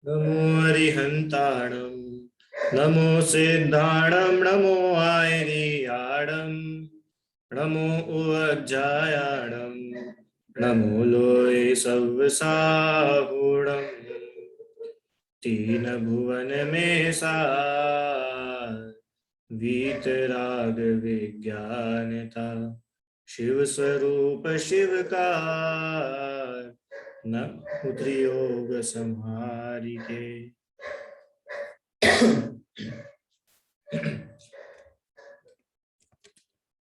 नमो अरिहंताणं नमो सिद्धाणं नमो आयरियाणं नमो उवज्जायाणं नमो लोय सव्साहुणं तीन भुवन में सार वीतराग विज्ञानता शिव स्वरूप शिव का न योग संहारी के।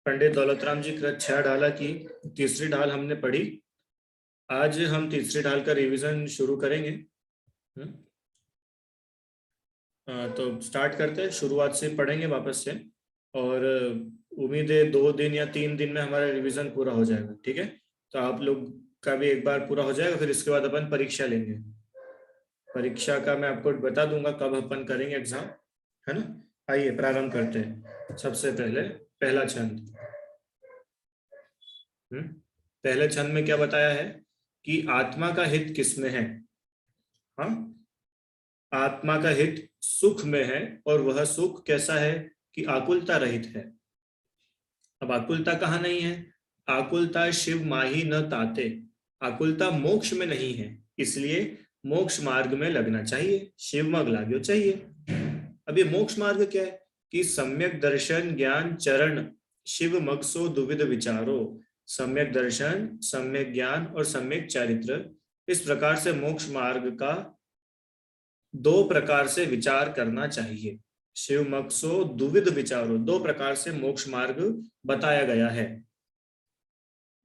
पंडित दौलतराम जी कृत 6 ढाला की तीसरी ढाल हमने पढ़ी। आज हम तीसरी ढाल का रिवीजन शुरू करेंगे। तो स्टार्ट करते हैं, शुरुआत से पढ़ेंगे वापस से, और उम्मीद है 2 दिन या 3 दिन में हमारा रिवीजन पूरा हो जाएगा। ठीक है, तो आप लोग का भी एक बार पूरा हो जाएगा, फिर इसके बाद अपन परीक्षा लेंगे। परीक्षा का मैं आपको बता दूंगा कब अपन करेंगे एग्जाम, है ना। आइए प्रारंभ करते हैं। सबसे पहले पहला छंद। पहले छंद में क्या बताया है कि आत्मा का हित किसमें है। हाँ, आत्मा का हित सुख में है, और वह सुख कैसा है कि आकुलता रहित है। अब आकुलता कहाँ नहीं है? आकुलता शिव माही न ताते। आकुलता मोक्ष में नहीं है, इसलिए मोक्ष मार्ग में लगना चाहिए, शिव मग लाग्यो चाहिए। अब ये मोक्ष मार्ग क्या है कि सम्यक दर्शन ज्ञान चरण शिव मग सो दुविध विचारो। सम्यक दर्शन, सम्यक ज्ञान और सम्यक चारित्र, इस प्रकार से मोक्ष मार्ग का 2 प्रकार से विचार करना चाहिए। शिव मक्सो दुविध विचारो, 2 प्रकार से मोक्ष मार्ग बताया गया है।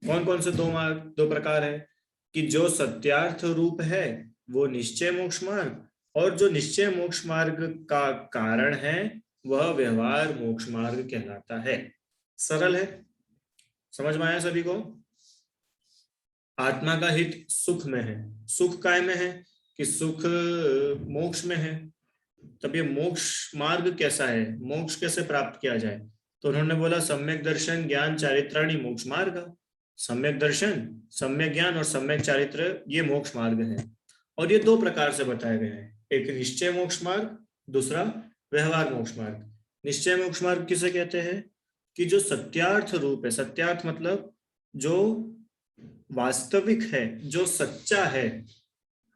कौन कौन से 2 प्रकार है कि जो सत्यार्थ रूप है वो निश्चय मोक्ष मार्ग, और जो निश्चय मोक्ष मार्ग का कारण है वह व्यवहार मोक्ष मार्ग कहलाता है। सरल है, समझ में आया सभी को। आत्मा का हित सुख में है। सुख काय में है कि सुख मोक्ष में है। तब ये मोक्ष मार्ग कैसा है, मोक्ष कैसे प्राप्त किया जाए? तो उन्होंने बोला सम्यक दर्शन ज्ञान चारित्राणि मोक्ष मार्ग। सम्यक दर्शन, सम्यक ज्ञान और सम्यक चारित्र, ये मोक्ष मार्ग है। और ये 2 प्रकार से बताया गया है, एक निश्चय मोक्ष मार्ग, दूसरा व्यवहार मोक्ष मार्ग। निश्चय मोक्ष मार्ग किसे कहते हैं कि जो सत्यार्थ रूप है। सत्यार्थ मतलब जो वास्तविक है, जो सच्चा है,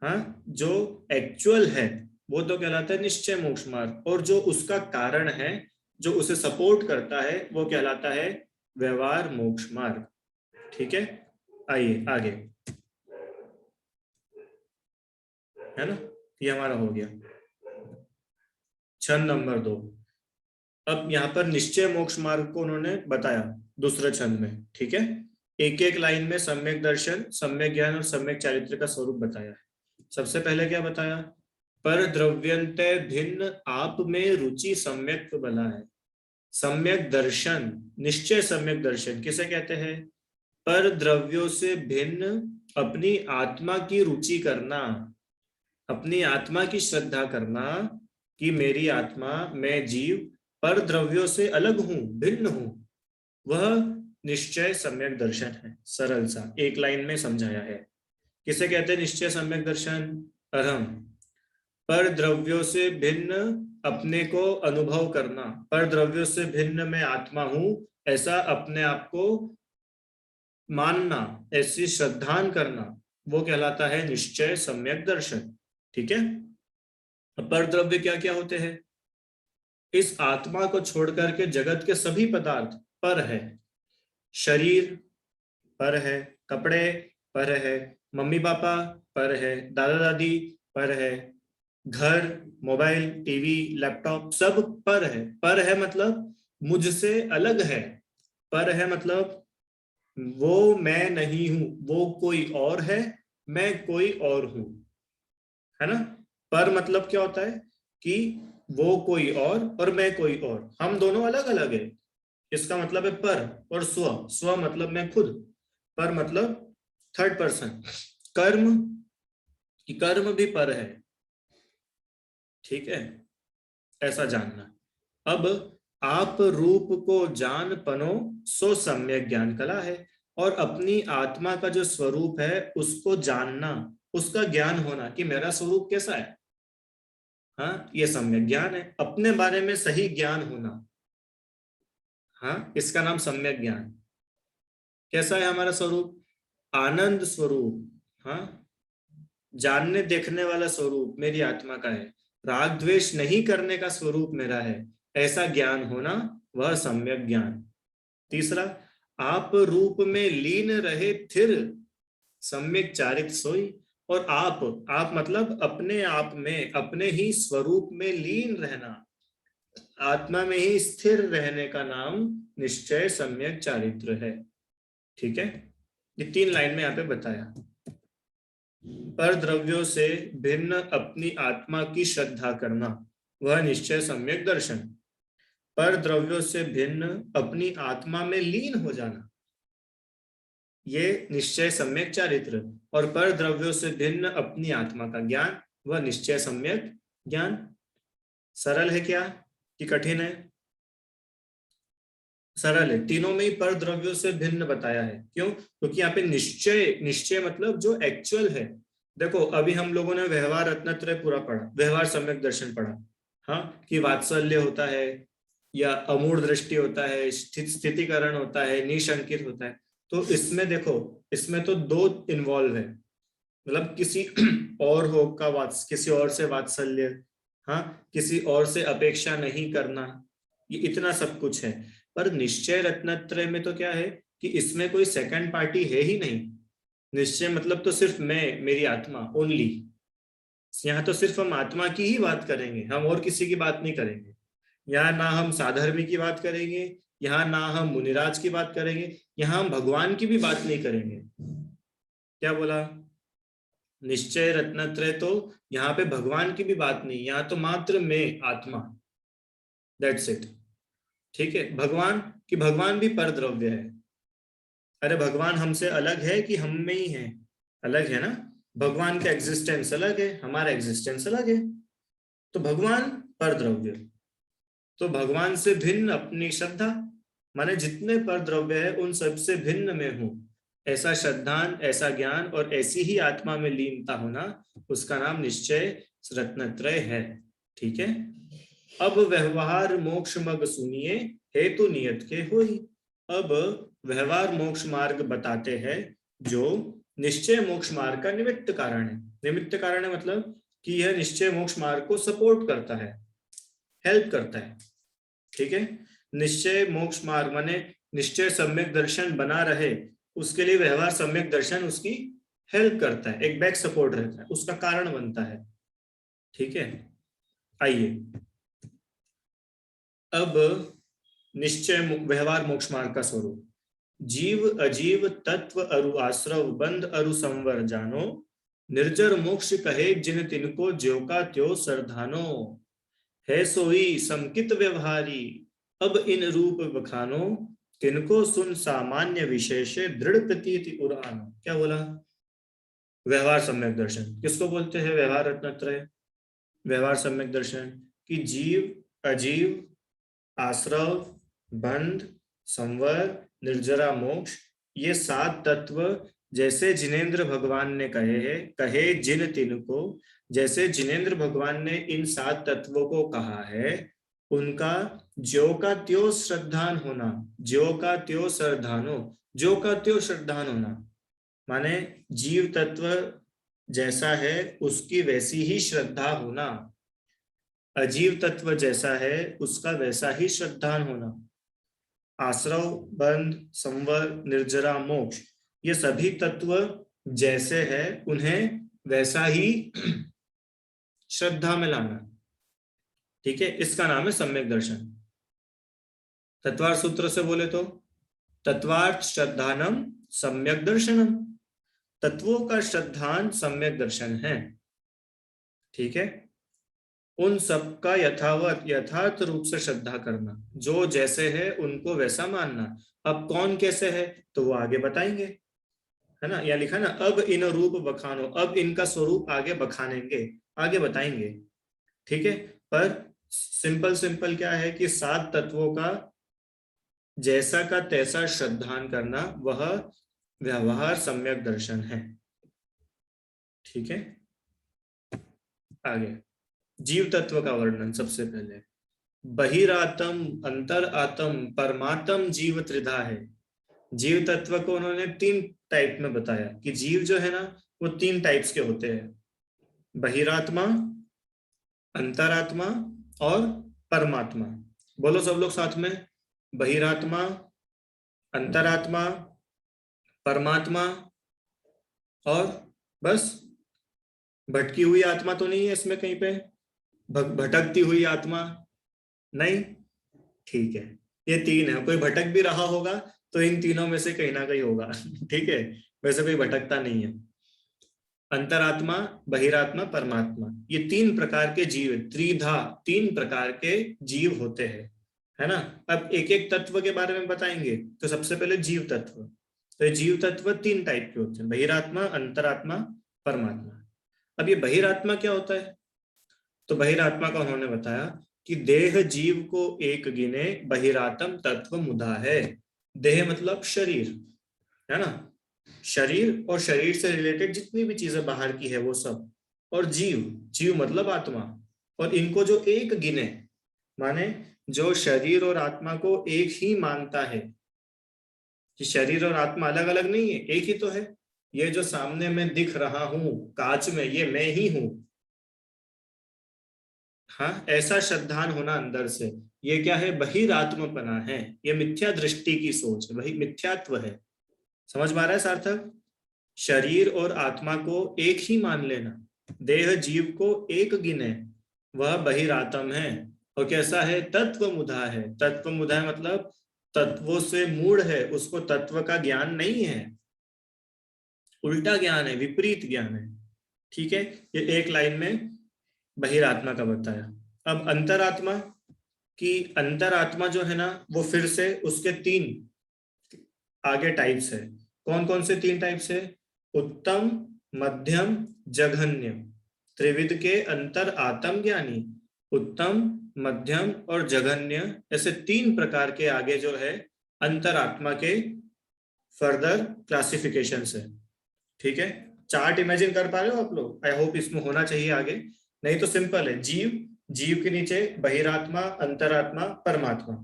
हाँ, जो एक्चुअल है, वो तो कहलाता है निश्चय मोक्ष मार्ग। और जो उसका कारण है, जो उसे सपोर्ट करता है, वो कहलाता है व्यवहार मोक्ष मार्ग। ठीक है, आइए आगे, है ना। ये हमारा हो गया छंद नंबर 2। अब यहाँ पर निश्चय मोक्ष मार्ग को उन्होंने बताया दूसरे छंद में। ठीक है, एक एक लाइन में सम्यक दर्शन, सम्यक ज्ञान और सम्यक चारित्र का स्वरूप बताया है। सबसे पहले क्या बताया? पर द्रव्यंते भिन्न आप में रुचि सम्यक बला है। सम्यक दर्शन, निश्चय सम्यक दर्शन किसे कहते हैं? पर द्रव्यों से भिन्न अपनी आत्मा की रुचि करना, अपनी आत्मा की श्रद्धा करना कि मेरी आत्मा, मैं जीव पर द्रव्यों से अलग हूं, भिन्न हूं, वह निश्चय सम्यक दर्शन है। सरल सा एक लाइन में समझाया है। किसे कहते हैं निश्चय सम्यक दर्शन? अहम, पर द्रव्यों से भिन्न अपने को अनुभव करना, पर द्रव्यों से भिन्न मैं आत्मा हूं, ऐसा अपने आप को मानना, ऐसी श्रद्धान करना, वो कहलाता है निश्चय सम्यक दर्शन। ठीक है, पर द्रव्य क्या क्या होते हैं? इस आत्मा को छोड़कर के जगत के सभी पदार्थ पर है। शरीर पर है, कपड़े पर है, मम्मी पापा पर है, दादा दादी पर है, घर, मोबाइल, टीवी, लैपटॉप, सब पर है। पर है मतलब मुझसे अलग है। पर है मतलब वो मैं नहीं हूं, वो कोई और है, मैं कोई और हूं, है ना। पर मतलब क्या होता है कि वो कोई और मैं कोई और, हम दोनों अलग अलग है। इसका मतलब है पर। और स्व, स्व मतलब मैं खुद। पर मतलब थर्ड पर्सन। कर्म, कि कर्म भी पर है। ठीक है, ऐसा जानना। अब आप रूप को जान पनो सो सम्यक ज्ञान कला है। और अपनी आत्मा का जो स्वरूप है उसको जानना, उसका ज्ञान होना कि मेरा स्वरूप कैसा है। हाँ, ये सम्यक ज्ञान है, अपने बारे में सही ज्ञान होना। हाँ, इसका नाम सम्यक ज्ञान। कैसा है हमारा स्वरूप? आनंद स्वरूप। हाँ, जानने देखने वाला स्वरूप मेरी आत्मा का है, राग द्वेष नहीं करने का स्वरूप मेरा है, ऐसा ज्ञान होना, वह सम्यक ज्ञान। तीसरा, आप रूप में लीन रहे थिर, सम्यक चारित सोई। और आप मतलब अपने आप में, अपने ही स्वरूप में लीन रहना, आत्मा में ही स्थिर रहने का नाम निश्चय सम्यक चारित्र है। ठीक है, ये 3 लाइन में यहाँ पे बताया। पर द्रव्यों से भिन्न अपनी आत्मा की श्रद्धा करना, वह निश्चय सम्यक दर्शन। पर द्रव्यों से भिन्न अपनी आत्मा में लीन हो जाना, ये निश्चय सम्यक चारित्र। और पर द्रव्यों से भिन्न अपनी आत्मा का ज्ञान, वह निश्चय सम्यक ज्ञान। सरल है क्या कि कठिन है? सरल है, तीनों में ही पर द्रव्यों से भिन्न बताया है। क्यों? क्योंकि यहाँ पे निश्चय, निश्चय मतलब जो एक्चुअल है। देखो, अभी हम लोगों ने व्यवहार रत्नत्रय पूरा पढ़ा, व्यवहार सम्यक दर्शन पढ़ा। हाँ, कि वात्सल्य होता है या अमूढ़ दृष्टि होता है, स्थितिकरण होता है, निशंकित होता है। तो इसमें देखो, इसमें तो 2 इन्वॉल्व है, मतलब किसी और हो का किसी और से वात्सल्य, हाँ, किसी और से अपेक्षा नहीं करना, ये इतना सब कुछ है। पर निश्चय रत्नत्रय में तो क्या है कि इसमें कोई सेकंड पार्टी है ही नहीं। निश्चय मतलब तो सिर्फ मैं, मेरी आत्मा ओनली। यहाँ तो सिर्फ हम आत्मा की ही बात करेंगे, हम और किसी की बात नहीं करेंगे। यहाँ ना हम साधर्मी की बात करेंगे, यहाँ ना हम मुनिराज की बात करेंगे, यहाँ हम भगवान की भी बात नहीं करेंगे। क्या बोला? निश्चय रत्नत्रय तो यहाँ पे भगवान की भी बात नहीं, यहाँ तो मात्र मैं आत्मा, दैट्स इट। ठीक है, भगवान कि भगवान भी पर द्रव्य है। अरे भगवान हमसे अलग है कि हम में ही है? अलग है ना। भगवान का एग्जिस्टेंस अलग है, हमारा एग्जिस्टेंस अलग है। तो भगवान पर द्रव्य, तो भगवान से भिन्न अपनी श्रद्धा, माने जितने पर द्रव्य है उन सबसे भिन्न में हूं, ऐसा श्रद्धान, ऐसा ज्ञान और ऐसी ही आत्मा में लीनता होना, उसका नाम निश्चय रत्नत्रय है। ठीक है, अब व्यवहार मोक्ष मग सुनिए, हेतु नियत के होई। अब व्यवहार मोक्ष मार्ग बताते हैं, जो निश्चय मोक्ष मार्ग का निमित्त कारण है। निमित्त कारण है मतलब कि यह निश्चय मोक्ष मार्ग को सपोर्ट करता है, हेल्प करता है। ठीक है, निश्चय मोक्ष मार्ग माने निश्चय सम्यक दर्शन बना रहे, उसके लिए व्यवहार सम्यक दर्शन उसकी हेल्प करता है, एक बैक सपोर्ट रहता है, उसका कारण बनता है। ठीक है, आइए अब निश्चय व्यवहार मोक्ष मार्ग का स्वरूप। जीव अजीव तत्व अरु आश्रव बंध अरु संवर जानो, निर्जर मोक्ष कहे जिन तिनको ज्यो का त्यो सरधानो। है सोई समकित व्यवहारी, अब इन रूप बखानो, तिनको सुन सामान्य विशेष दृढ़ प्रतीति उरानो। क्या बोला? व्यवहार सम्यक दर्शन किसको बोलते हैं? व्यवहार रत्नत्रय, व्यवहार सम्यक दर्शन कि जीव अजीव, आश्रव, बंध, संवर, निर्जरा मोक्ष, ये 7 तत्व जैसे जिनेन्द्र भगवान ने कहे हैं, कहे जिन तिनको, जैसे जिनेन्द्र भगवान ने इन 7 तत्वों को कहा है, उनका ज्यो का त्यो श्रद्धान होना, ज्यो का त्यो श्रद्धानो, ज्यो का त्यो श्रद्धान होना माने जीव तत्व जैसा है उसकी वैसी ही श्रद्धा होना, अजीव तत्व जैसा है उसका वैसा ही श्रद्धान होना, आश्रव, बंध, संवर, निर्जरा, मोक्ष, ये सभी तत्व जैसे है उन्हें वैसा ही श्रद्धा में लाना। ठीक है, इसका नाम है सम्यक दर्शन। तत्वार्थ सूत्र से बोले तो तत्वार्थ श्रद्धानम सम्यक दर्शनम, तत्वों का श्रद्धान सम्यक दर्शन है। ठीक है, उन सबका यथावत यथार्थ रूप से श्रद्धा करना, जो जैसे है उनको वैसा मानना। अब कौन कैसे है तो वो आगे बताएंगे, है ना, या लिखा ना, अब इन रूप बखानो, अब इनका स्वरूप आगे बखानेंगे, आगे बताएंगे। ठीक है, पर सिंपल सिंपल क्या है कि 7 तत्वों का जैसा का तैसा श्रद्धान करना, वह व्यवहार सम्यक दर्शन है। ठीक है, आगे जीव तत्व का वर्णन सबसे पहले। बहिरातम, अंतर आतम, परमात्म, जीव त्रिधा है। जीव तत्व को उन्होंने 3 टाइप में बताया कि जीव जो है ना वो 3 टाइप्स के होते हैं, बहिरात्मा, अंतरात्मा और परमात्मा। बोलो सब लोग साथ में, बहिरात्मा, अंतरात्मा, परमात्मा और बस। भटकी हुई आत्मा तो नहीं है इसमें कहीं पे, भटकती हुई आत्मा नहीं, ठीक है। ये 3 है, कोई भटक भी रहा होगा तो इन तीनों में से कहीं ना कहीं होगा ठीक है, वैसे कोई भटकता नहीं है। अंतरात्मा, बहिरात्मा, परमात्मा, ये 3 प्रकार के जीव, त्रिधा, 3 प्रकार के जीव होते हैं, है ना। अब एक एक तत्व के बारे में बताएंगे। तो सबसे पहले जीव तत्व। तो ये जीव तत्व 3 टाइप के होते हैं, बहिरात्मा, अंतरात्मा, परमात्मा। अब ये बहिरात्मा क्या होता है? तो बहिरात्मा का उन्होंने बताया कि देह जीव को एक गिने, बहिरात्म तत्व मुदा है। देह मतलब शरीर, है ना, शरीर और शरीर से रिलेटेड जितनी भी चीजें बाहर की है वो सब, और जीव, जीव मतलब आत्मा, और इनको जो एक गिने, माने जो शरीर और आत्मा को एक ही मानता है, कि शरीर और आत्मा अलग अलग नहीं है, एक ही तो है। ये जो सामने में दिख रहा हूं कांच में, ये मैं ही हूं, हाँ, ऐसा श्रद्धान होना अंदर से, ये क्या है? बहिरात्मपना है, ये मिथ्या दृष्टि की सोच है, वही मिथ्यात्व है। समझ में आ रहा है सार्थक? शरीर और आत्मा को एक ही मान लेना, देह जीव को एक गिने, वह बहिरात्म है। और कैसा है? तत्व मुधा है। तत्व मुधा मतलब तत्वों से मूढ़ है, उसको तत्व का ज्ञान नहीं है, उल्टा ज्ञान है, विपरीत ज्ञान है। ठीक है, ये एक लाइन में बहिरात्मा का बताया। अब अंतरात्मा की, अंतरात्मा जो है ना वो फिर से उसके 3 आगे टाइप्स है। कौन कौन से 3 टाइप्स है? उत्तम, मध्यम, जघन्य। त्रिविध के अंतर आत्म ज्ञानी, उत्तम, मध्यम और जघन्य, ऐसे 3 प्रकार के आगे जो है अंतरात्मा के फर्दर क्लासिफिकेशन है। ठीक है, चार्ट इमेजिन कर पा रहे हो आप लोग? आई होप इसमें होना चाहिए आगे, नहीं तो सिंपल है, जीव, जीव के नीचे बहिरात्मा, अंतरात्मा, परमात्मा।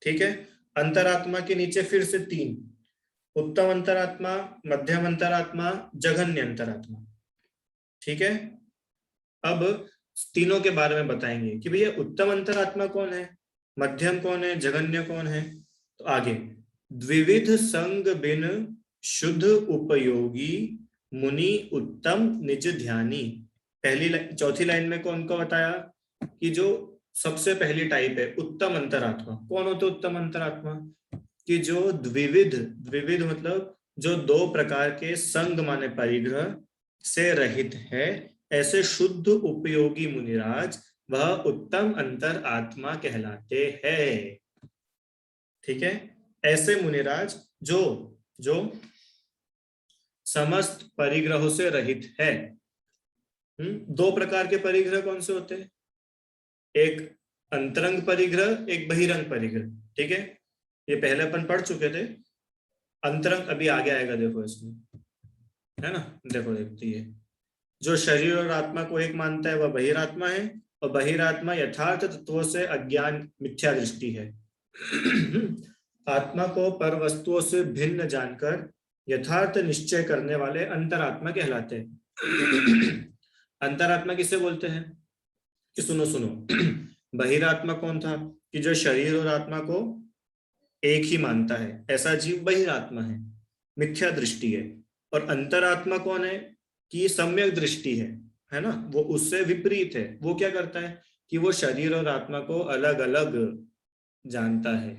ठीक है, अंतरात्मा के नीचे फिर से 3, उत्तम अंतरात्मा, मध्यम अंतरात्मा, जघन्य अंतरात्मा। ठीक है, अब तीनों के बारे में बताएंगे कि भैया उत्तम अंतरात्मा कौन है, मध्यम कौन है, जघन्य कौन है। तो आगे, द्विविध संग बिन शुद्ध उपयोगी, मुनि उत्तम निज ध्यानी। चौथी लाइन में कौन को बताया कि जो सबसे पहली टाइप है उत्तम अंतरात्मा, कौन होते उत्तम अंतरात्मा? कि जो द्विविध, द्विविध मतलब जो 2 प्रकार के संग माने परिग्रह से रहित है, ऐसे शुद्ध उपयोगी मुनिराज, वह उत्तम अंतर आत्मा कहलाते हैं। ठीक है, ऐसे मुनिराज जो जो समस्त परिग्रहों से रहित है। 2 प्रकार के परिग्रह कौन से होते हैं? एक अंतरंग परिग्रह, एक बहिरंग परिग्रह। ठीक है, ये पहले अपन पढ़ चुके थे। अंतरंग अभी आगे आएगा, देखो इसमें, है ना, देखो देखती है। जो शरीर और आत्मा को एक मानता है वह बहिरात्मा है, और बहिरात्मा यथार्थ तत्वों से अज्ञान, मिथ्या दृष्टि है। आत्मा को पर वस्तुओं से भिन्न जानकर यथार्थ निश्चय करने वाले अंतरात्मा कहलाते हैं। अंतरात्मा किसे बोलते हैं? कि सुनो सुनो, बहिरात्मा कौन था? कि जो शरीर और आत्मा को एक ही मानता है, ऐसा जीव बहिरात्मा है, मिथ्या दृष्टि है। और अंतरात्मा कौन है? कि सम्यक दृष्टि है ना, वो उससे विपरीत है। वो क्या करता है कि वो शरीर और आत्मा को अलग अलग जानता है,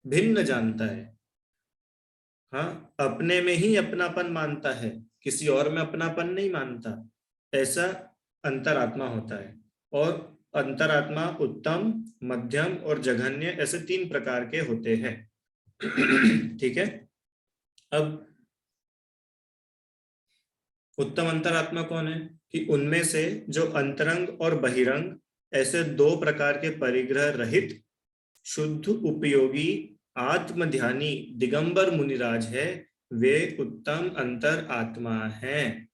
भिन्न जानता है। हाँ, अपने में ही अपनापन मानता है, किसी और में अपनापन नहीं मानता, ऐसा अंतरात्मा होता है। और अंतरात्मा उत्तम, मध्यम और जघन्य, ऐसे 3 प्रकार के होते हैं। ठीक है, अब उत्तम अंतरात्मा कौन है? कि उनमें से जो अंतरंग और बहिरंग, ऐसे 2 प्रकार के परिग्रह रहित शुद्ध उपयोगी आत्मध्यानी दिगंबर मुनिराज है, वे उत्तम अंतर आत्मा हैं।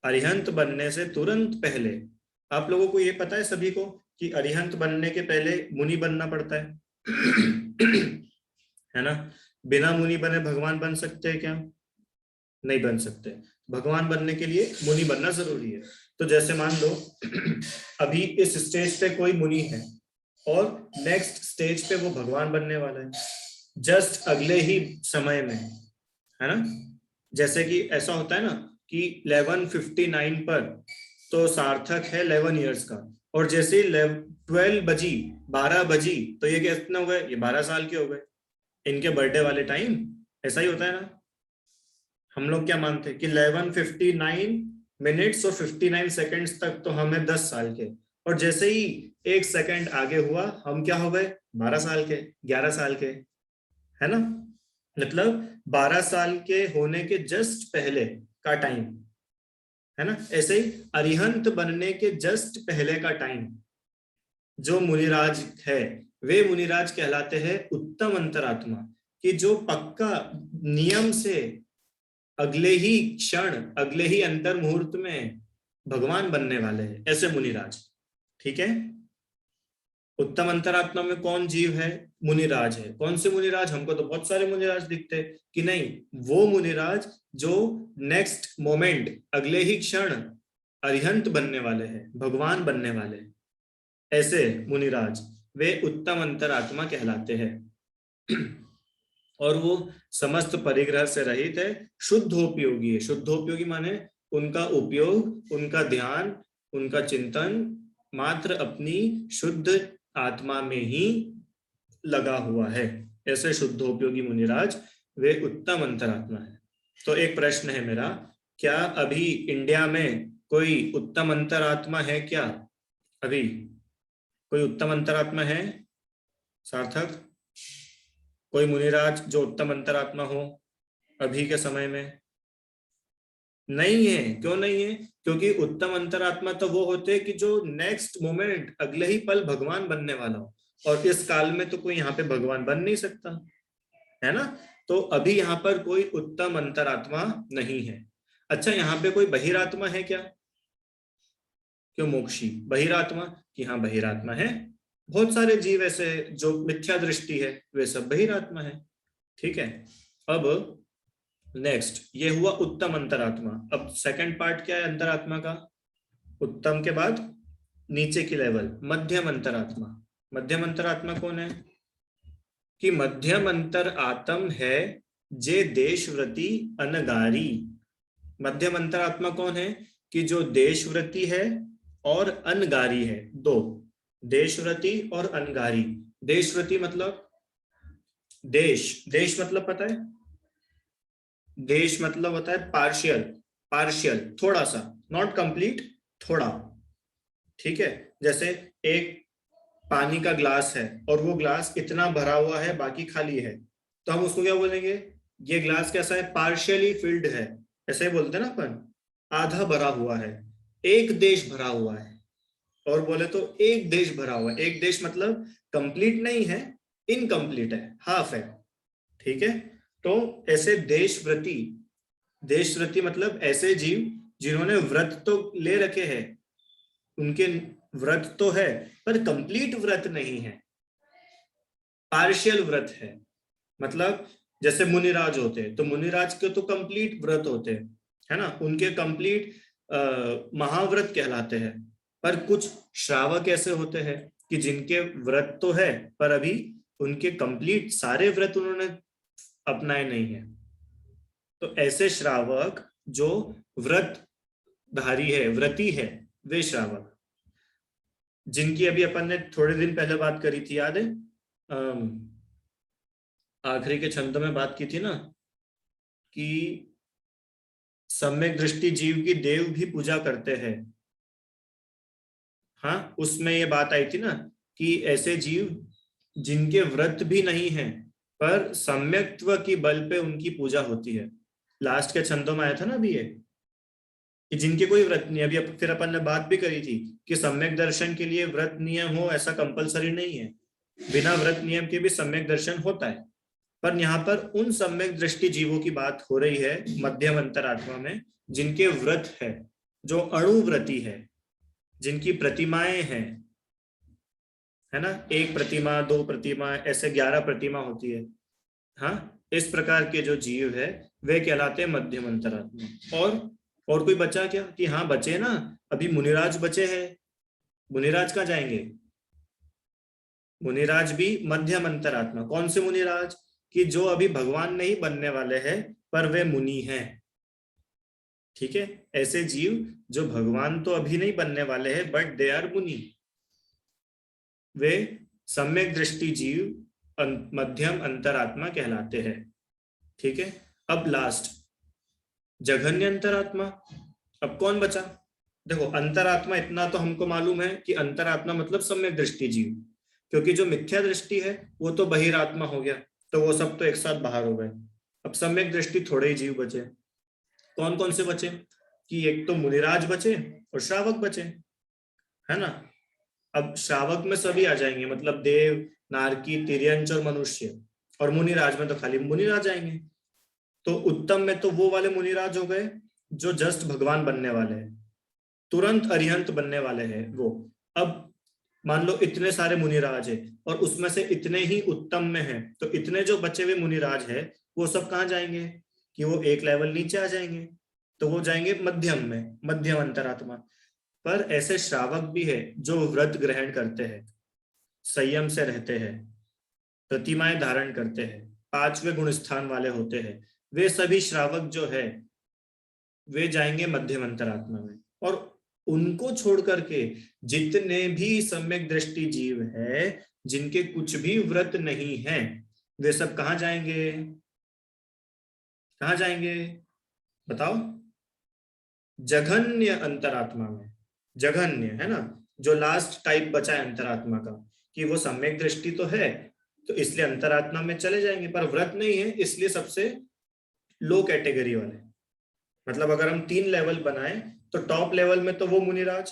अरिहंत बनने से तुरंत पहले आप लोगों को ये पता है सभी को कि अरिहंत बनने के पहले मुनि बनना पड़ता है है ना। बिना मुनि बने भगवान बन सकते हैं क्या? नहीं बन सकते। भगवान बनने के लिए मुनि बनना जरूरी है। तो जैसे मान लो अभी इस स्टेज पे कोई मुनि है और नेक्स्ट स्टेज पे वो भगवान बनने वाला है, जस्ट अगले ही समय में, है ना। जैसे कि ऐसा होता है ना कि 11:59 पर तो सार्थक है 11 इयर्स का, और जैसे 12 बजी, 12 बजी, तो ये कितने हो गए? ये 12 साल के हो गए इनके बर्थडे वाले टाइम। ऐसा ही होता है ना। हम लोग क्या मानते हैं कि 11:59 मिनट्स और 59 सेकेंड्स तक तो हमें 10 साल के, और जैसे ही 1 सेकंड आगे हुआ हम क्या हो गए? 12 साल के, 11 साल के, है ना। मतलब 12 साल के होने के जस्ट पहले का टाइम, है ना। ऐसे ही अरिहंत बनने के जस्ट पहले का टाइम जो मुनिराज है, वे मुनिराज कहलाते हैं उत्तम अंतरात्मा, कि जो पक्का नियम से अगले ही क्षण, अगले ही अंतर मुहूर्त में भगवान बनने वाले हैं, ऐसे मुनिराज। ठीक है। उत्तम अंतरात्मा में कौन जीव है? मुनिराज है। कौन से मुनिराज? हमको तो बहुत सारे मुनिराज दिखते कि नहीं, वो मुनिराज जो नेक्स्ट मोमेंट, अगले ही क्षण अरिहंत बनने वाले हैं, भगवान बनने वाले हैं, ऐसे मुनिराज वे उत्तम अंतरात्मा कहलाते हैं। और वो समस्त परिग्रह से रहित है, शुद्धोपयोगी है। शुद्धोपयोगी माने उनका उपयोग, उनका ध्यान, उनका चिंतन मात्र अपनी शुद्ध आत्मा में ही लगा हुआ है। ऐसे शुद्धोपयोगी मुनिराज वे उत्तम अंतरात्मा है। तो एक प्रश्न है मेरा, क्या अभी इंडिया में कोई उत्तम अंतरात्मा है क्या? अभी कोई उत्तम अंतरात्मा है सार्थक? कोई मुनिराज जो उत्तम अंतरात्मा हो अभी के समय में? नहीं है। क्यों नहीं है? क्योंकि उत्तम अंतरात्मा तो वो होते हैं कि जो नेक्स्ट मोमेंट, अगले ही पल भगवान बनने वाला हो, और इस काल में तो कोई यहाँ पे भगवान बन नहीं सकता, है ना। तो अभी यहाँ पर कोई उत्तम अंतरात्मा नहीं है। अच्छा, यहाँ पे कोई बहिरात्मा है क्या? क्यों मोक्षी बहिरात्मा? कि हाँ बहिरात्मा है, बहुत सारे जीव ऐसे जो मिथ्या दृष्टि है वे सब बहिरात्मा है। ठीक है। अब नेक्स्ट ये हुआ उत्तम अंतरात्मा। अब सेकंड पार्ट क्या है अंतरात्मा का? उत्तम के बाद नीचे की लेवल मध्यम अंतरात्मा। मध्यम अंतरात्मा कौन है? कि मध्यम अंतर आत्म है जे देशव्रती अनगारी। मध्यम अंतरात्मा कौन है? कि जो देशव्रती है और अनगारी है। दो, देशव्रती और अनगारी। देशव्रती मतलब देश, देश मतलब पता है? देश मतलब होता है पार्शियल, पार्शियल थोड़ा सा, नॉट कंप्लीट, थोड़ा। ठीक है। जैसे एक पानी का ग्लास है और वो ग्लास इतना भरा हुआ है बाकी खाली है, तो हम उसको क्या बोलेंगे? ये ग्लास कैसा है? पार्शियली फिल्ड है। ऐसे ही बोलते हैं ना अपन, आधा भरा हुआ है, एक देश भरा हुआ है। और बोले तो एक देश भरा हुआ है। एक देश मतलब कंप्लीट नहीं है, इनकम्प्लीट है, हाफ है। ठीक है। तो ऐसे देशव्रती, देशव्रती मतलब ऐसे जीव जिन्होंने व्रत तो ले रखे हैं, उनके व्रत तो है पर कंप्लीट व्रत नहीं है, पार्शियल व्रत है। मतलब जैसे मुनिराज होते हैं तो मुनिराज के तो कंप्लीट व्रत होते हैं, है ना, उनके कंप्लीट महाव्रत कहलाते हैं। पर कुछ श्रावक ऐसे होते हैं कि जिनके व्रत तो है पर अभी उनके कंप्लीट सारे व्रत उन्होंने अपनाए नहीं है। तो ऐसे श्रावक जो व्रतधारी है, व्रती है, वे श्रावक जिनकी अभी अपन ने थोड़े दिन पहले बात करी थी, याद है? आखिरी के छंदों में बात की थी ना कि सम्यक दृष्टि जीव की देव भी पूजा करते हैं। हाँ, उसमें ये बात आई थी ना कि ऐसे जीव जिनके व्रत भी नहीं है पर सम्यक्त्व की बल पे उनकी पूजा होती है। लास्ट के छंदों में आया था ना अभी ये, कि जिनके कोई व्रत नहीं। अभी फिर अपन ने बात भी करी थी कि सम्यक दर्शन के लिए व्रत नियम हो ऐसा कंपलसरी नहीं है, बिना व्रत नियम के भी सम्यक दर्शन होता है। पर यहाँ पर उन सम्यक दृष्टि जीवों की बात हो रही है मध्यम अंतरात्मा में, जिनके व्रत है, जो अणुव्रती है, जिनकी प्रतिमाएं हैं, है ना, 1 प्रतिमा, 2 प्रतिमा, ऐसे 11 प्रतिमा होती है। हाँ, इस प्रकार के जो जीव है वे कहलाते हैं मध्यम अंतरात्मा। और कोई बचा क्या? कि हाँ बचे ना, अभी मुनिराज बचे हैं। मुनिराज कहाँ जाएंगे? मुनिराज भी मध्यम अंतरात्मा। कौन से मुनिराज? कि जो अभी भगवान नहीं बनने वाले हैं पर वे मुनि हैं। ठीक है, ऐसे जीव जो भगवान तो अभी नहीं बनने वाले हैं बट दे आर मुनि, वे सम्यक दृष्टि जीव मध्यम अंतरात्मा कहलाते हैं। ठीक है, अब लास्ट जघन्य अंतरात्मा। अब कौन बचा? देखो, अंतरात्मा इतना तो हमको मालूम है कि अंतरात्मा मतलब सम्यक दृष्टि जीव, क्योंकि जो मिथ्या दृष्टि है वो तो बहिरात्मा हो गया, तो वो सब तो एक साथ बाहर हो गए। अब सम्यक दृष्टि थोड़े ही जीव बचे। कौन कौन से बचे? कि एक तो मुनिराज बचे और श्रावक बचे, है ना। अब श्रावक में सभी आ जाएंगे, मतलब देव, नारकी, तिर्यंच और मनुष्य। और मुनिराज में तो खाली मुनिराज आएंगे। तो उत्तम में तो वो वाले मुनिराज हो गए जो जस्ट भगवान बनने वाले हैं, तुरंत अरिहंत बनने वाले हैं वो। अब मान लो इतने सारे मुनिराज है और उसमें से इतने ही उत्तम में है, तो इतने जो बचे हुए मुनिराज है वो सब कहाँ जाएंगे? कि वो एक लेवल नीचे आ जाएंगे, तो वो जाएंगे मध्यम में, मध्यम अंतरात्मा। पर ऐसे श्रावक भी है जो व्रत ग्रहण करते हैं, संयम से रहते हैं, प्रतिमाएं धारण करते हैं, 5वें गुण स्थान वाले होते हैं। वे सभी श्रावक जो है वे जाएंगे मध्यम अंतरात्मा में। और उनको छोड़ करके जितने भी सम्यक दृष्टि जीव है जिनके कुछ भी व्रत नहीं है, वे सब कहाँ जाएंगे? कहाँ जाएंगे बताओ? जघन्य अंतरात्मा में। जघन्य है ना, जो लास्ट टाइप बचा है अंतरात्मा का, कि वो सम्यक दृष्टि तो है तो इसलिए अंतरात्मा में चले जाएंगे, पर व्रत नहीं है इसलिए सबसे लो कैटेगरी वाले। मतलब अगर हम 3 लेवल बनाए तो टॉप लेवल में तो वो मुनिराज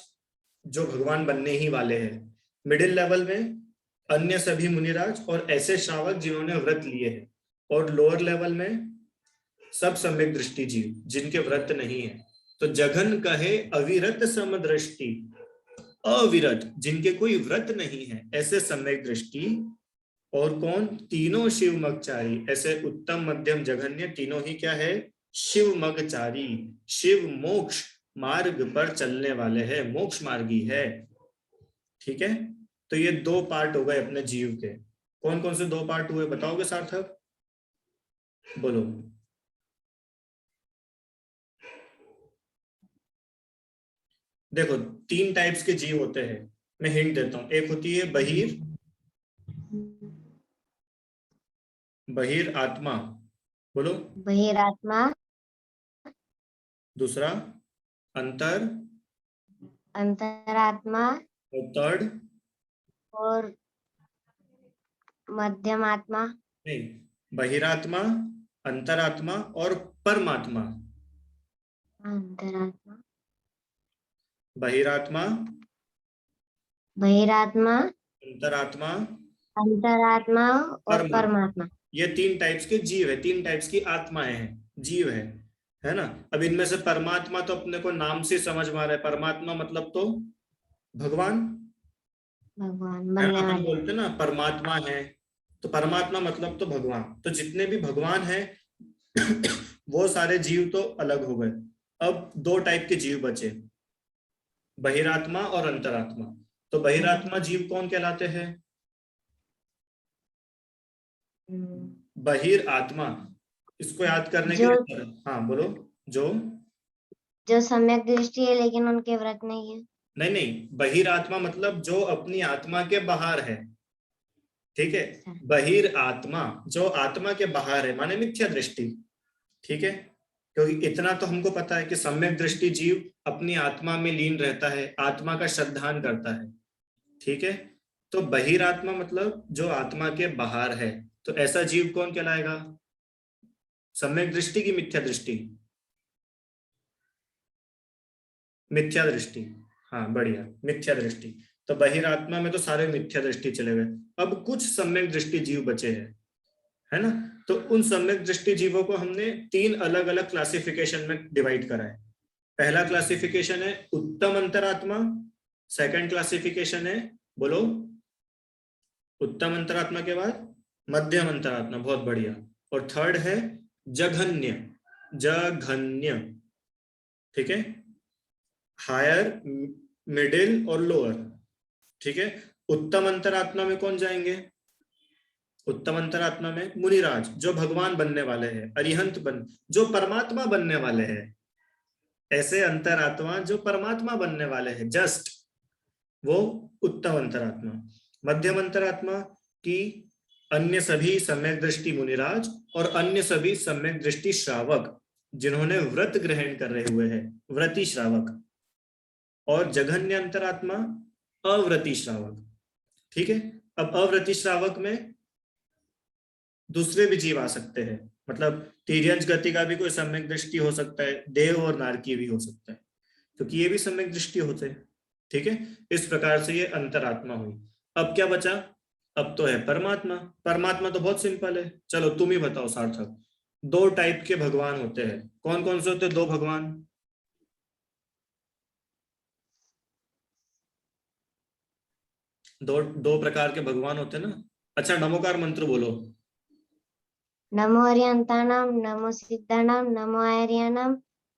जो भगवान बनने ही वाले हैं, मिडिल लेवल में अन्य सभी मुनिराज और ऐसे श्रावक जिन्होंने व्रत लिए हैं, और लोअर लेवल में सब सम्यक दृष्टि जीव जिनके व्रत नहीं है। तो जघन कहे अविरत समदृष्टि, अविरत जिनके कोई व्रत नहीं है ऐसे सम्यक दृष्टि। और कौन? तीनों शिव मगचारी। ऐसे उत्तम, मध्यम, जघन्य तीनों ही क्या है? शिव मगचारी, शिव मोक्ष मार्ग पर चलने वाले हैं, मोक्ष मार्गी है। ठीक है, तो ये 2 पार्ट हो गए अपने जीव के। कौन कौन से 2 पार्ट हुए बताओगे सार्थक? बोलो। देखो, 3 टाइप्स के जीव होते हैं, मैं हिंट देता हूं। एक होती है बहिर, बहिर आत्मा। बोलो। बहिरात्मा, दूसरा अंतर, अंतरात्मा और थर्ड और मध्यमात्मा। नहीं, बहिरात्मा, अंतरात्मा और परमात्मा। अंतरात्मा, बहिरात्मा, बहिरात्मा, अंतरात्मा, अंतरात्मा और परमात्मा। परमात्मा। ये 3 टाइप्स के जीव है, 3 टाइप्स की आत्माएं हैं, जीव है ना। अब इनमें से परमात्मा तो अपने को नाम से समझ में आ रहा है, परमात्मा मतलब तो भगवान, भगवान है बनने ना। हम वाले। बोलते हैं ना परमात्मा है, तो परमात्मा मतलब तो भगवान। तो जितने भी भगवान है वो सारे जीव तो अलग हो गए। अब 2 टाइप के जीव बचे, बहिरात्मा और अंतरात्मा। तो बहिरात्मा जीव कौन कहलाते हैं? बहिर आत्मा। इसको याद करने के जो लिए, हाँ बोलो। जो जो सम्यक दृष्टि है लेकिन उनके व्रत नहीं है। नहीं नहीं, बहिर आत्मा मतलब जो अपनी आत्मा के बाहर है। ठीक है, बहिर आत्मा जो आत्मा के बाहर है माने मिथ्या दृष्टि। ठीक है, क्योंकि इतना तो हमको पता है कि सम्यक दृष्टि जीव अपनी आत्मा में लीन रहता है, आत्मा का श्रद्धान करता है। ठीक है, तो बहिरात्मा मतलब जो आत्मा के बाहर है। तो ऐसा जीव कौन कहलाएगा? सम्यक दृष्टि की मिथ्या दृष्टि? मिथ्या दृष्टि। हाँ बढ़िया, मिथ्या दृष्टि। तो बहिरात्मा में तो सारे मिथ्या दृष्टि चले गए। अब कुछ सम्यक दृष्टि जीव बचे हैं, है ना। तो उन सम्यक दृष्टि जीवों को हमने 3 अलग अलग क्लासिफिकेशन में डिवाइड करा है। पहला क्लासिफिकेशन है उत्तम अंतरात्मा, सेकंड क्लासिफिकेशन है, बोलो, उत्तम अंतरात्मा के बाद मध्यम अंतरात्मा, बहुत बढ़िया। और थर्ड है जघन्य, जघन्य, ठीक है, हायर, मिडिल और लोअर, ठीक है। उत्तम अंतरात्मा में कौन जाएंगे? उत्तम अंतरात्मा में मुनिराज, जो भगवान बनने वाले हैं, अरिहंत जो परमात्मा बनने वाले हैं, ऐसे अंतरात्मा जो परमात्मा बनने वाले हैं, जस्ट वो उत्तम अंतरात्मा। मध्यम अंतरात्मा की अन्य सभी सम्यक दृष्टि मुनिराज और अन्य सभी सम्यक दृष्टि श्रावक, जिन्होंने व्रत ग्रहण कर रहे हुए हैं, व्रती श्रावक। और जघन्य अंतरात्मा अव्रती श्रावक, ठीक है। अब अव्रती श्रावक में दूसरे भी जीव आ सकते हैं, मतलब तिर्यंच गति का भी कोई सम्यक दृष्टि हो सकता है, देव और नारकी भी हो सकता है, क्योंकि ये भी सम्यक दृष्टि होते हैं, ठीक है। इस प्रकार से ये अंतरात्मा हुई। अब क्या बचा? अब तो है परमात्मा। परमात्मा तो बहुत सिंपल है, चलो तुम ही बताओ सार्थक। दो टाइप के भगवान होते हैं, कौन कौन से होते हैं दो भगवान? दो प्रकार के भगवान होते हैं ना। अच्छा, नमोकार मंत्र बोलो। नमो हरियंतानाम, नमो सिद्धानाम, नमो आर्यानाम,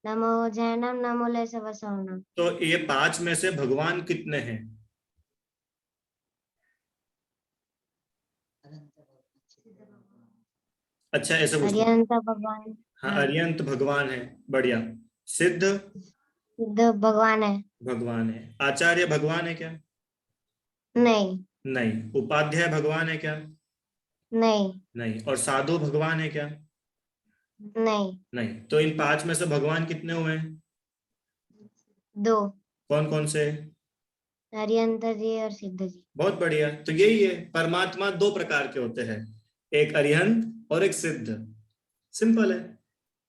नमो जैनाम, नमो लेसवसवनाम। तो ये 5 में से भगवान कितने हैं? अच्छा, ऐसे पूछते, हरियंत भगवान, हाँ, अरियंत भगवान है, बढ़िया। सिद्ध सिद्ध भगवान है। भगवान है। आचार्य भगवान है क्या? नहीं। नहीं। उपाध्याय भगवान है क्या? नहीं। नहीं। और साधु भगवान है क्या? नहीं। नहीं। तो इन 5 में से भगवान कितने हुए? दो, कौन कौन से? हरियंत जी और सिद्ध जी। बहुत बढ़िया। तो यही है, परमात्मा दो प्रकार के होते हैं, एक अरिहंत और एक सिद्ध। सिंपल है।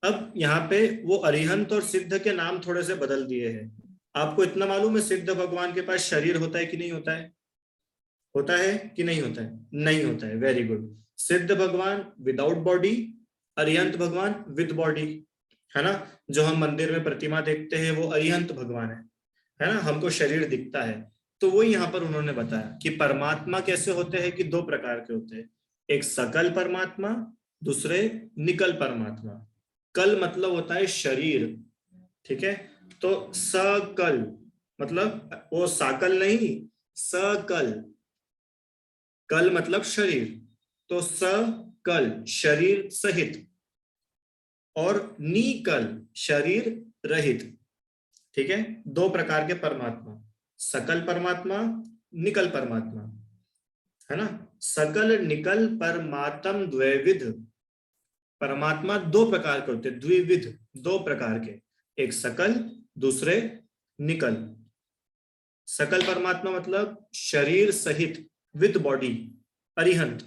अब यहाँ पे वो अरिहंत और सिद्ध के नाम थोड़े से बदल दिए हैं। आपको इतना मालूम है सिद्ध भगवान के पास शरीर होता है कि नहीं होता है? होता है कि नहीं होता है? नहीं होता है, वेरी गुड। सिद्ध भगवान विदाउट बॉडी, अरिहंत भगवान विद बॉडी, है ना। जो हम मंदिर में प्रतिमा देखते हैं वो अरिहंत भगवान है ना, हमको शरीर दिखता है। तो वो यहाँ पर उन्होंने बताया कि परमात्मा कैसे होते हैं, कि दो प्रकार के होते हैं, एक सकल परमात्मा, दूसरे निकल परमात्मा। कल मतलब होता है शरीर, ठीक है। तो सकल मतलब वो साकल नहीं, सकल, कल मतलब शरीर, तो सकल शरीर सहित, और निकल शरीर रहित, ठीक है। दो प्रकार के परमात्मा, सकल परमात्मा, निकल परमात्मा, है ना। सकल निकल परमात्म द्वैविध, परमात्मा दो प्रकार के होते हैं, द्विविध, दो प्रकार के, एक सकल, दूसरे निकल। सकल परमात्मा मतलब शरीर सहित, विद बॉडी, अरिहंत।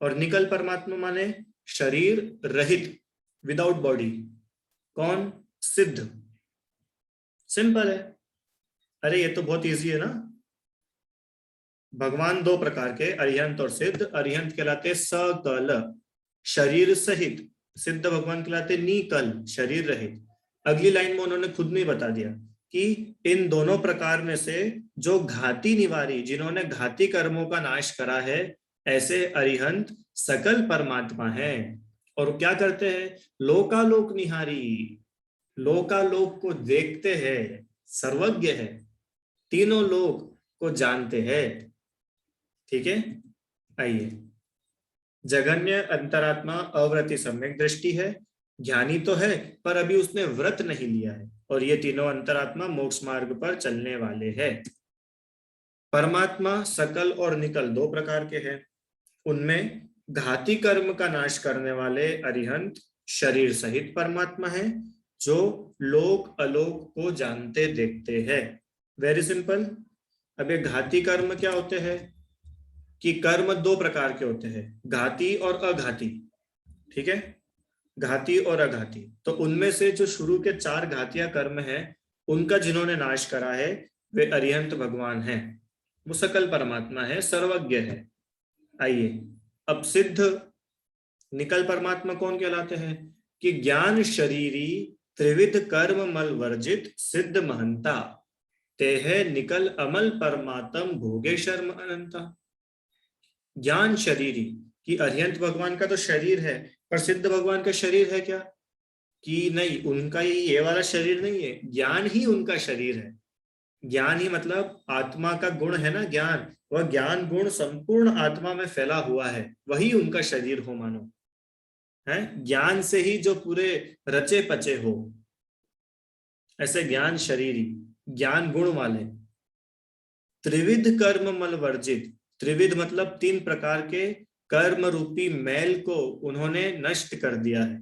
और निकल परमात्मा माने शरीर रहित, विदाउट बॉडी, कौन? सिद्ध। सिंपल है। अरे ये तो बहुत इजी है ना। भगवान दो प्रकार के, अरिहंत और सिद्ध। अरिहंत कहलाते सकल, शरीर सहित। सिद्ध भगवान कहलाते निकल, शरीर रहित। अगली लाइन में उन्होंने खुद में बता दिया कि इन दोनों प्रकार में से जो घाती निवारी, जिन्होंने घाती कर्मों का नाश करा है, ऐसे अरिहंत सकल परमात्मा है। और क्या करते हैं? लोकालोक निहारी, लोकालोक को देखते हैं, सर्वज्ञ है, तीनों लोक को जानते हैं, ठीक है। आइए, जघन्य अंतरात्मा अव्रति सम्यक दृष्टि है, ज्ञानी तो है पर अभी उसने व्रत नहीं लिया है, और ये तीनों अंतरात्मा मोक्ष मार्ग पर चलने वाले हैं। परमात्मा सकल और निकल दो प्रकार के हैं, उनमें घाती कर्म का नाश करने वाले अरिहंत शरीर सहित परमात्मा है, जो लोक अलोक को जानते देखते हैं। Very simple. अब ये घाती कर्म क्या होते हैं? कि कर्म दो प्रकार के होते हैं, घाती और अघाती, ठीक है। घाती और अघाती, तो उनमें से जो शुरू के 4 घातिया कर्म हैं, उनका जिन्होंने नाश करा है वे अरिहंत भगवान हैं, वो सकल परमात्मा है, सर्वज्ञ है। आइए, अब सिद्ध निकल परमात्मा कौन कहलाते हैं? कि ज्ञान शरीरी त्रिविध कर्म मल वर्जित सिद्ध महंता, ते है निकल अमल परमात्म भोगे शर्म अनंता। ज्ञान शरीरी, कि अरिहंत भगवान का तो शरीर है, पर सिद्ध भगवान का शरीर है क्या? कि नहीं, उनका ये वाला शरीर नहीं है, ज्ञान ही उनका शरीर है। ज्ञान ही मतलब आत्मा का गुण है ना, ज्ञान, वह ज्ञान गुण संपूर्ण आत्मा में फैला हुआ है, वही उनका शरीर हो मानो है। ज्ञान से ही जो पूरे रचे पचे हो, ऐसे ज्ञान शरीरी, ज्ञान गुण वाले। त्रिविध कर्म मल वर्जित, त्रिविध मतलब 3 प्रकार के कर्म रूपी मैल को उन्होंने नष्ट कर दिया है।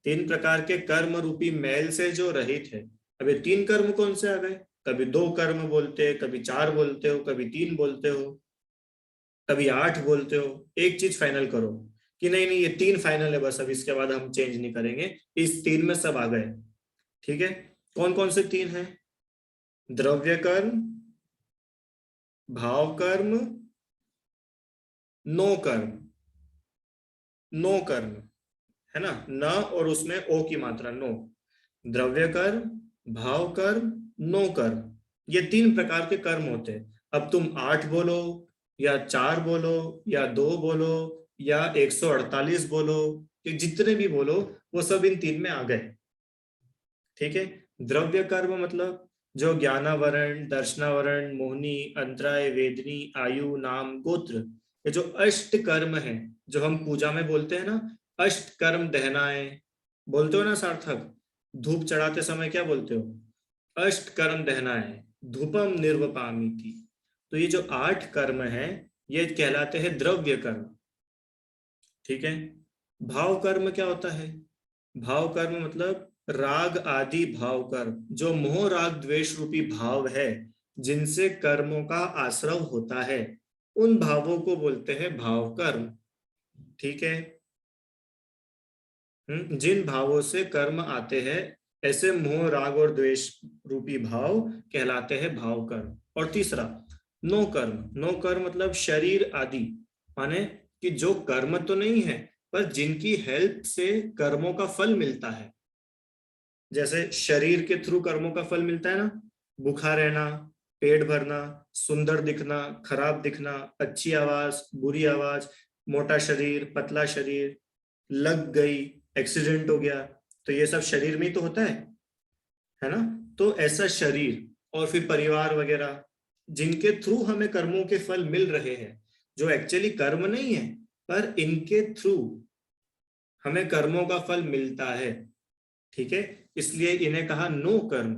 3 प्रकार के कर्म रूपी मैल से जो रहित है। अब ये 3 कर्म कौन से आ गए? कभी 2 कर्म बोलते, कभी 4 बोलते हो, कभी 3 बोलते हो, कभी 8 बोलते हो। एक चीज फाइनल करो कि नहीं नहीं ये 3 फाइनल है बस, अब इसके बाद हम चेंज नहीं करेंगे, इस 3 में सब आ गए। ठीक है, कौन कौन से 3 हैं? द्रव्य कर्म, भाव कर्म, नो कर्म। नो कर्म है ना, न और उसमें ओ की मात्रा, नो। द्रव्य कर्म, भाव कर्म, नो कर्म, ये 3 प्रकार के कर्म होते हैं। अब तुम 8 बोलो या 4 बोलो या 2 बोलो या 148 बोलो, कि जितने भी बोलो वो सब इन 3 में आ गए। ठीक है, द्रव्य कर्म मतलब जो ज्ञानावरण, दर्शनावरण, मोहनी, अंतराय, वेदनी, आयु, नाम, गोत्र, ये जो अष्ट कर्म है, जो हम पूजा में बोलते हैं ना, अष्ट कर्म दहनाए, बोलते हो ना सार्थक? धूप चढ़ाते समय क्या बोलते हो? अष्ट कर्म दहनाए, धूपम निर्वपामीति। तो ये जो 8 कर्म है, ये कहलाते हैं द्रव्य कर्म। ठीक है, भाव कर्म क्या होता है? भाव कर्म मतलब राग आदि भाव कर्म, जो मोह राग द्वेष रूपी भाव है, जिनसे कर्मों का आश्रव होता है, उन भावों को बोलते हैं भाव कर्म। ठीक है, जिन भावों से कर्म आते हैं, ऐसे मोह राग और द्वेष रूपी भाव कहलाते हैं भाव कर्म। और तीसरा नो कर्म, नो कर्म मतलब शरीर आदि, माने कि जो कर्म तो नहीं है पर जिनकी हेल्प से कर्मों का फल मिलता है। जैसे शरीर के थ्रू कर्मों का फल मिलता है ना, भूखा रहना, पेट भरना, सुंदर दिखना, खराब दिखना, अच्छी आवाज, बुरी आवाज, मोटा शरीर, पतला शरीर, लग गई, एक्सीडेंट हो गया, तो ये सब शरीर में ही तो होता है ना? तो ऐसा शरीर और फिर परिवार वगैरह, जिनके थ्रू हमें कर्मों के फल मिल रहे हैं, जो एक्चुअली कर्म नहीं है पर इनके थ्रू हमें कर्मों का फल मिलता है। ठीक है, इसलिए इन्हें कहा नो कर्म।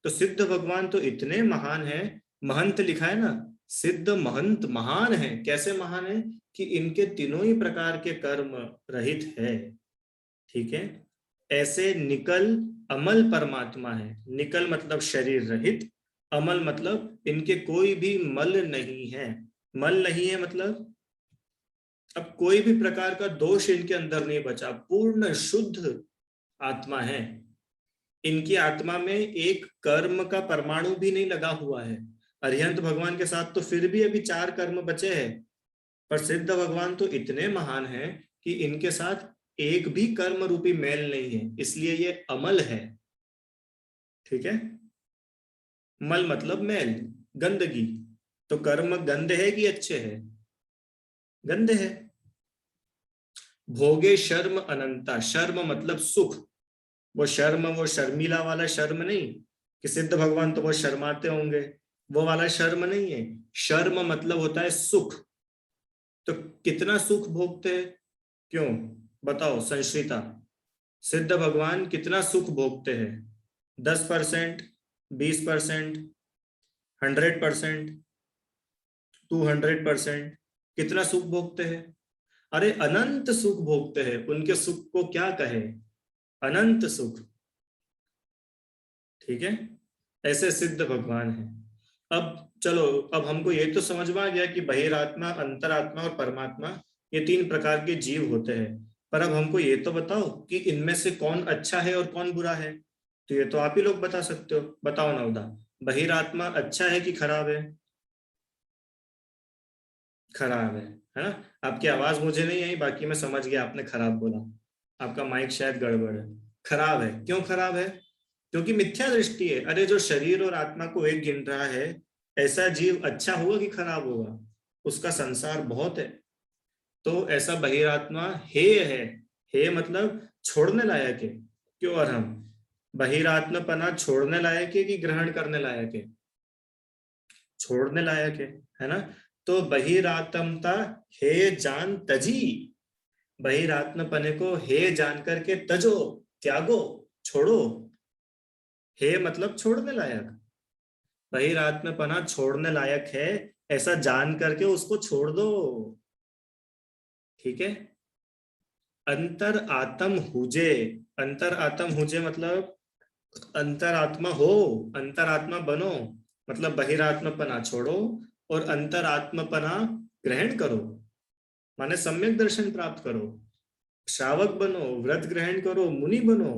तो सिद्ध भगवान तो इतने महान है, महंत लिखा है ना, सिद्ध महंत महान है। कैसे महान है? कि इनके तीनों ही प्रकार के कर्म रहित है। ठीक है, ऐसे निकल अमल परमात्मा है। निकल मतलब शरीर रहित, अमल मतलब इनके कोई भी मल नहीं है। मल नहीं है मतलब अब कोई भी प्रकार का दोष इनके अंदर नहीं बचा, पूर्ण शुद्ध आत्मा है। इनकी आत्मा में एक कर्म का परमाणु भी नहीं लगा हुआ है। अरिहंत भगवान के साथ तो फिर भी अभी 4 कर्म बचे हैं, पर सिद्ध भगवान तो इतने महान हैं कि इनके साथ एक भी कर्म रूपी मैल नहीं है, इसलिए ये अमल है। ठीक है, मल मतलब मैल, गंदगी। तो कर्म गंद है कि अच्छे है? गंद है। भोगे शर्म अनंता, शर्म मतलब सुख। वो शर्म, वो शर्मिला वाला शर्म नहीं कि सिद्ध भगवान तो वो शर्माते होंगे, वो वाला शर्म नहीं है। शर्म मतलब होता है सुख। तो कितना सुख भोगते हैं? क्यों बताओ संश्रिता, सिद्ध भगवान कितना सुख भोगते हैं? 10%, 20%, 100%, 200%? कितना सुख भोगते हैं? अरे अनंत सुख भोगते हैं। उनके सुख को क्या कहे, अनंत सुख। ठीक है, ऐसे सिद्ध भगवान है। अब चलो, अब हमको ये तो समझ में आ गया कि बहिरात्मा, अंतरात्मा और परमात्मा, ये 3 प्रकार के जीव होते हैं। पर अब हमको ये तो बताओ कि इनमें से कौन अच्छा है और कौन बुरा है? तो ये तो आप ही लोग बता सकते हो, बताओ नवदा। बहिरात्मा अच्छा है कि खराब है? खराब है ना? आपकी आवाज मुझे नहीं आई, बाकी मैं समझ गया आपने खराब बोला। आपका माइक शायद गड़बड़ है। खराब है, क्यों खराब है? क्योंकि मिथ्या दृष्टि है। अरे जो शरीर और आत्मा को एक गिन रहा है, ऐसा जीव अच्छा होगा कि खराब होगा? उसका संसार बहुत है। तो ऐसा बहिरात्मा हेय है। हेय मतलब छोड़ने लायक है। क्यों? और हम बहिरात्मपना छोड़ने लायक है कि ग्रहण करने लायक है? छोड़ने लायक है ना? तो बहिरात्मता हे जान तजी, बहिरात्मपने को हे जान करके तजो, त्यागो, छोड़ो। हे मतलब छोड़ने लायक, बहिरात्मपना छोड़ने लायक है, ऐसा जान करके उसको छोड़ दो। ठीक है? अंतर आत्म हुजे, अंतर आत्म हुजे मतलब अंतरात्मा हो, अंतरात्मा बनो, मतलब बहिरात्मपना छोड़ो और अंतरात्मपना ग्रहण करो, माने सम्यक दर्शन प्राप्त करो, श्रावक बनो, व्रत ग्रहण करो, मुनि बनो।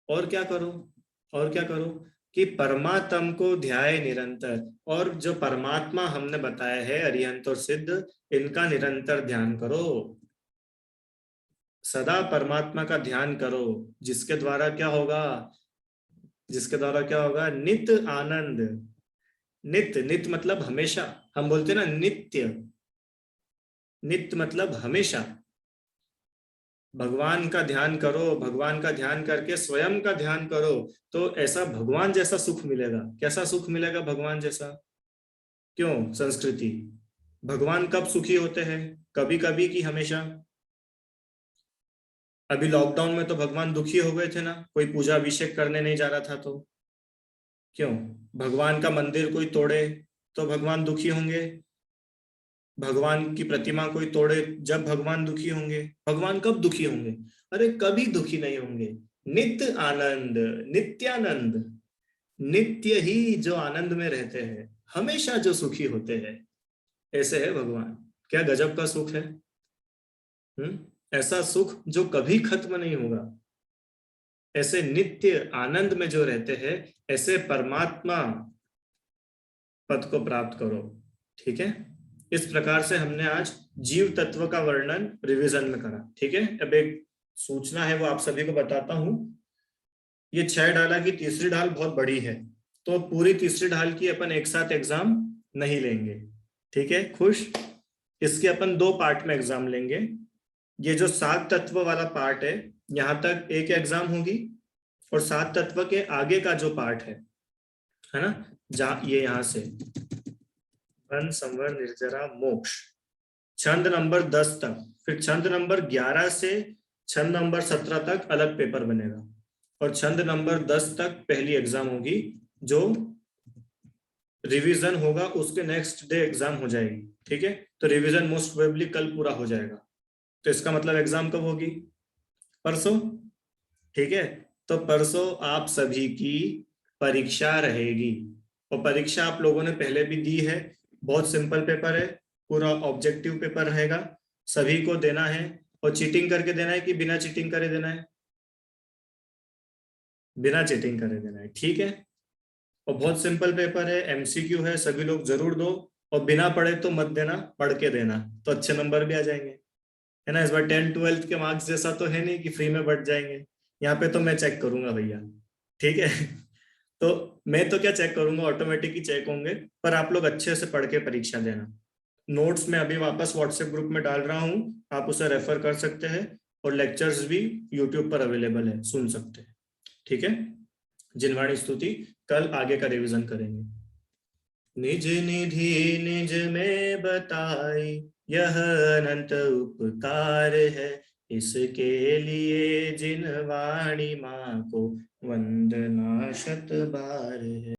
और क्या करो? और क्या करो? कि परमात्म को ध्याय निरंतर। और जो परमात्मा हमने बताया है अरिहंत और सिद्ध, इनका निरंतर ध्यान करो। सदा परमात्मा का ध्यान करो, जिसके द्वारा क्या होगा? जिसके द्वारा क्या होगा? नित्य आनंद। नित्य, नित्य मतलब हमेशा। हम बोलते हैं ना नित्य, नित्य मतलब हमेशा। भगवान का ध्यान करो, भगवान का ध्यान करके स्वयं का ध्यान करो, तो ऐसा भगवान जैसा सुख मिलेगा। कैसा सुख मिलेगा भगवान जैसा? क्यों? संस्कृति। भगवान कब सुखी होते हैं? कभी कभी कि हमेशा? अभी लॉकडाउन में तो भगवान दुखी हो गए थे ना, कोई पूजा अभिषेक करने नहीं जा रहा था तो। क्यों? भगवान का मंदिर कोई तोड़े तो भगवान दुखी होंगे? भगवान की प्रतिमा कोई तोड़े जब भगवान दुखी होंगे? भगवान कब दुखी होंगे? अरे कभी दुखी नहीं होंगे। नित्य आनंद, नित्यानंद, नित्य ही जो आनंद में रहते हैं, हमेशा जो सुखी होते हैं, ऐसे है भगवान। क्या गजब का सुख है। ऐसा सुख जो कभी खत्म नहीं होगा। ऐसे नित्य आनंद में जो रहते हैं, ऐसे परमात्मा पद को प्राप्त करो। ठीक है? इस प्रकार से हमने आज जीव तत्व का वर्णन रिवीजन में करा। ठीक है? अब एक सूचना है, वो आप सभी को बताता हूं। ये 6 ढाला की तीसरी ढाल बहुत बड़ी है, तो पूरी तीसरी ढाल की अपन एक साथ एग्जाम नहीं लेंगे। ठीक है? खुश? इसके अपन 2 पार्ट में एग्जाम लेंगे। ये जो 7 तत्व वाला पार्ट है, यहां तक एक एग्जाम होगी, और 7 तत्व के आगे का जो पार्ट है ना, ये यहां से वन संवर निर्जरा मोक्ष, छंद नंबर 10 तक, फिर छंद नंबर 11 से छंद नंबर 17 तक अलग पेपर बनेगा, और छंद नंबर 10 तक पहली एग्जाम होगी, जो रिवीजन होगा उसके नेक्स्ट डे एग्जाम हो जाएगी। ठीक है? तो रिवीजन मोस्ट प्रोबेबली कल पूरा हो जाएगा, तो इसका मतलब एग्जाम कब होगी? परसों। ठीक है? तो परसों आप सभी की परीक्षा रहेगी, और परीक्षा आप लोगों ने पहले भी दी है। बहुत सिंपल पेपर है, पूरा ऑब्जेक्टिव पेपर रहेगा, सभी को देना है। और चीटिंग करके देना है कि बिना चीटिंग करे देना है? बिना चीटिंग करे देना है। ठीक है? और बहुत सिंपल पेपर है, एमसीक्यू है, सभी लोग जरूर दो। और बिना पढ़े तो मत देना, पढ़ के देना, तो अच्छे नंबर भी आ जाएंगे। है ना? इस बार 10th-12th के मार्क्स जैसा तो है नहीं कि फ्री में बढ़ जाएंगे। यहाँ पे तो मैं चेक करूंगा भैया। ठीक है? तो मैं तो क्या चेक करूंगा, ऑटोमेटिक ही चेक होंगे। पर आप लोग अच्छे से पढ़ के परीक्षा देना। नोट्स में अभी वापस व्हाट्सएप ग्रुप में डाल रहा हूँ, आप उसे रेफर कर सकते हैं। और लेक्चर्स भी यूट्यूब पर अवेलेबल है, सुन सकते हैं। ठीक है? जिनवाणी स्तुति कल आगे का रिवीजन करेंगे। निज निधि निज में बताई, यह अनंत उपकार है, इसके लिए जिनवाणी माँ को वंदना शत बार है।